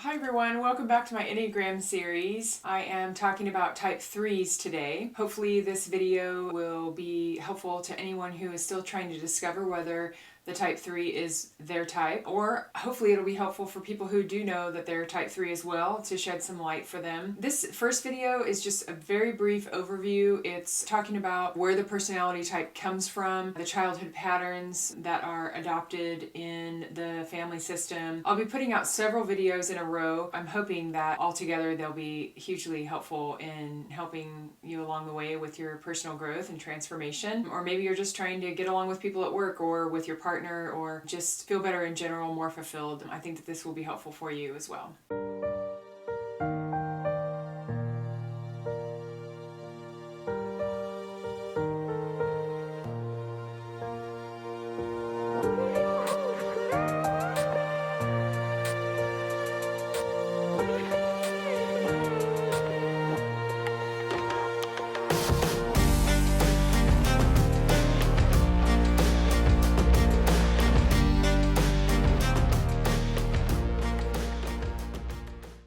Hi everyone, welcome back to my Enneagram series. I am talking about type 3s today. Hopefully this video will be helpful to anyone who is still trying to discover whether the type 3 is their type, or hopefully it'll be helpful for people who do know that they're type 3 as well to shed some light for them. This first video is just a very brief overview. It's talking about where the personality type comes from, the childhood patterns that are adopted in the family system. I'll be putting out several videos in a row. I'm hoping that altogether they'll be hugely helpful in helping you along the way with your personal growth and transformation. Or maybe you're just trying to get along with people at work or with your partner or just feel better in general, more fulfilled. I think that this will be helpful for you as well.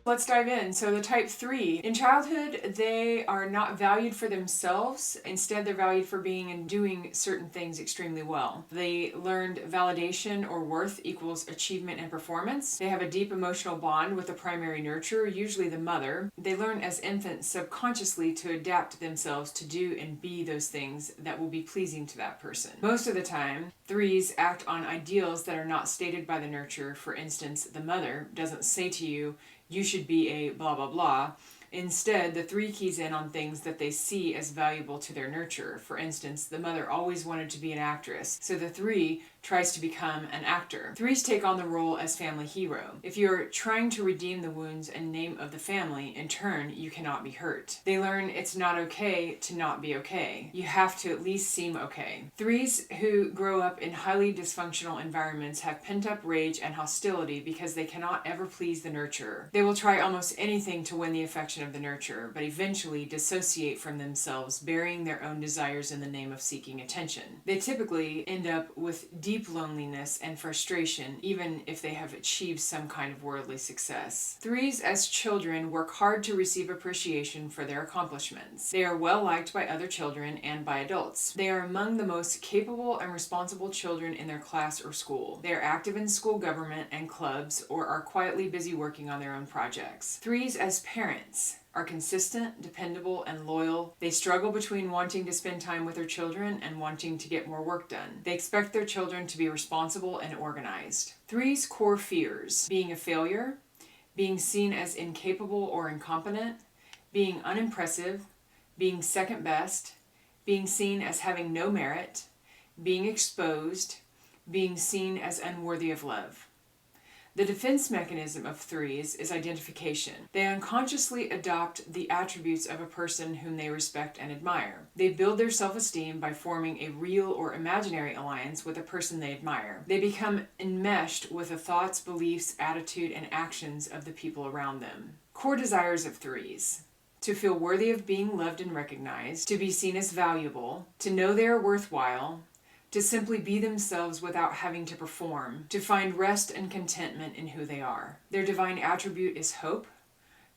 Let's dive in. So the type 3. In childhood, they are not valued for themselves. Instead, they're valued for being and doing certain things extremely well. They learned validation or worth equals achievement and performance. They have a deep emotional bond with the primary nurturer, usually the mother. They learn as infants subconsciously to adapt themselves to do and be those things that will be pleasing to that person. Most of the time, 3s act on ideals that are not stated by the nurturer. For instance, the mother doesn't say to you, "You should be a blah blah blah." Instead, the 3 keys in on things that they see as valuable to their nurturer. For instance, the mother always wanted to be an actress, so the 3 tries to become an actor. 3s take on the role as family hero. If you're trying to redeem the wounds and name of the family, in turn, you cannot be hurt. They learn it's not okay to not be okay. You have to at least seem okay. 3s who grow up in highly dysfunctional environments have pent-up rage and hostility because they cannot ever please the nurturer. They will try almost anything to win the affection of the nurturer, but eventually dissociate from themselves, burying their own desires in the name of seeking attention. They typically end up with deep loneliness and frustration, even if they have achieved some kind of worldly success. 3s as children work hard to receive appreciation for their accomplishments. They are well liked by other children and by adults. They are among the most capable and responsible children in their class or school. They are active in school government and clubs or are quietly busy working on their own projects. 3s as parents are consistent, dependable, and loyal. They struggle between wanting to spend time with their children and wanting to get more work done. They expect their children to be responsible and organized. 3's core fears: being a failure, being seen as incapable or incompetent, being unimpressive, being second best, being seen as having no merit, being exposed, being seen as unworthy of love. The defense mechanism of 3s is identification. They unconsciously adopt the attributes of a person whom they respect and admire. They build their self-esteem by forming a real or imaginary alliance with a person they admire. They become enmeshed with the thoughts, beliefs, attitude, and actions of the people around them. Core desires of 3s: to feel worthy of being loved and recognized, to be seen as valuable, to know they are worthwhile, to simply be themselves without having to perform, to find rest and contentment in who they are. Their divine attribute is hope.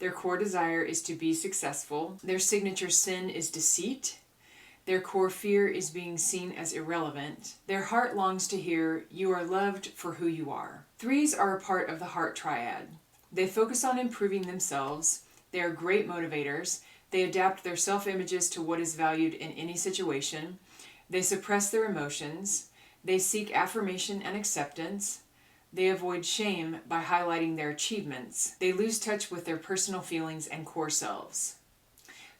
Their core desire is to be successful. Their signature sin is deceit. Their core fear is being seen as irrelevant. Their heart longs to hear, "You are loved for who you are." 3s are a part of the heart triad. They focus on improving themselves. They are great motivators. They adapt their self-images to what is valued in any situation. They suppress their emotions. They seek affirmation and acceptance. They avoid shame by highlighting their achievements. They lose touch with their personal feelings and core selves.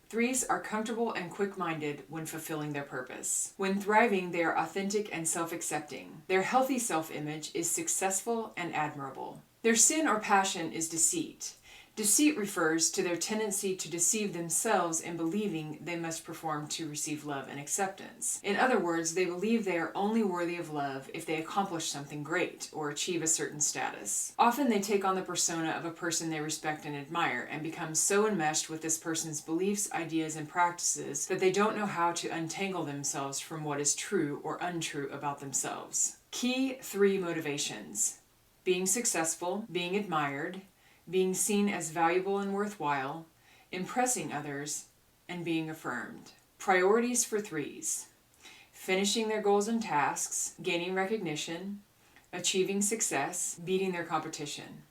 3s are comfortable and quick-minded when fulfilling their purpose. When thriving, they are authentic and self-accepting. Their healthy self-image is successful and admirable. Their sin or passion is deceit. Deceit refers to their tendency to deceive themselves in believing they must perform to receive love and acceptance. In other words, they believe they are only worthy of love if they accomplish something great or achieve a certain status. Often they take on the persona of a person they respect and admire and become so enmeshed with this person's beliefs, ideas, and practices that they don't know how to untangle themselves from what is true or untrue about themselves. Key 3 motivations: being successful, being admired, being seen as valuable and worthwhile, impressing others, and being affirmed. Priorities for threes: finishing their goals and tasks, gaining recognition, achieving success, beating their competition.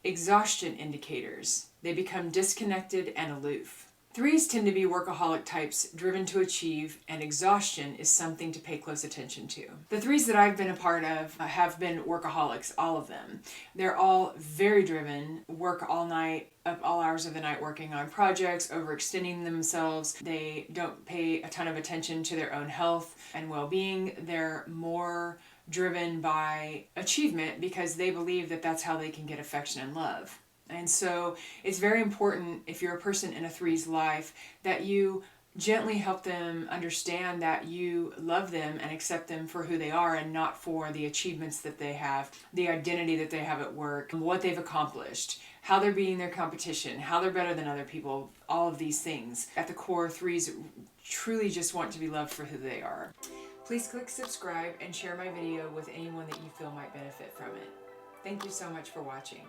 Exhaustion indicators: they become disconnected and aloof. Threes tend to be workaholic types driven to achieve, and exhaustion is something to pay close attention to. The threes that I've been a part of have been workaholics, all of them. They're all very driven, work all night, up all hours of the night working on projects, overextending themselves. They don't pay a ton of attention to their own health and well-being. They're more driven by achievement because they believe that that's how they can get affection and love. And so it's very important, if you're a person in a three's life, that you gently help them understand that you love them and accept them for who they are and not for the achievements that they have, the identity that they have at work, what they've accomplished, how they're beating their competition, how they're better than other people, all of these things. At the core, threes truly just want to be loved for who they are. Please click subscribe and share my video with anyone that you feel might benefit from it. Thank you so much for watching.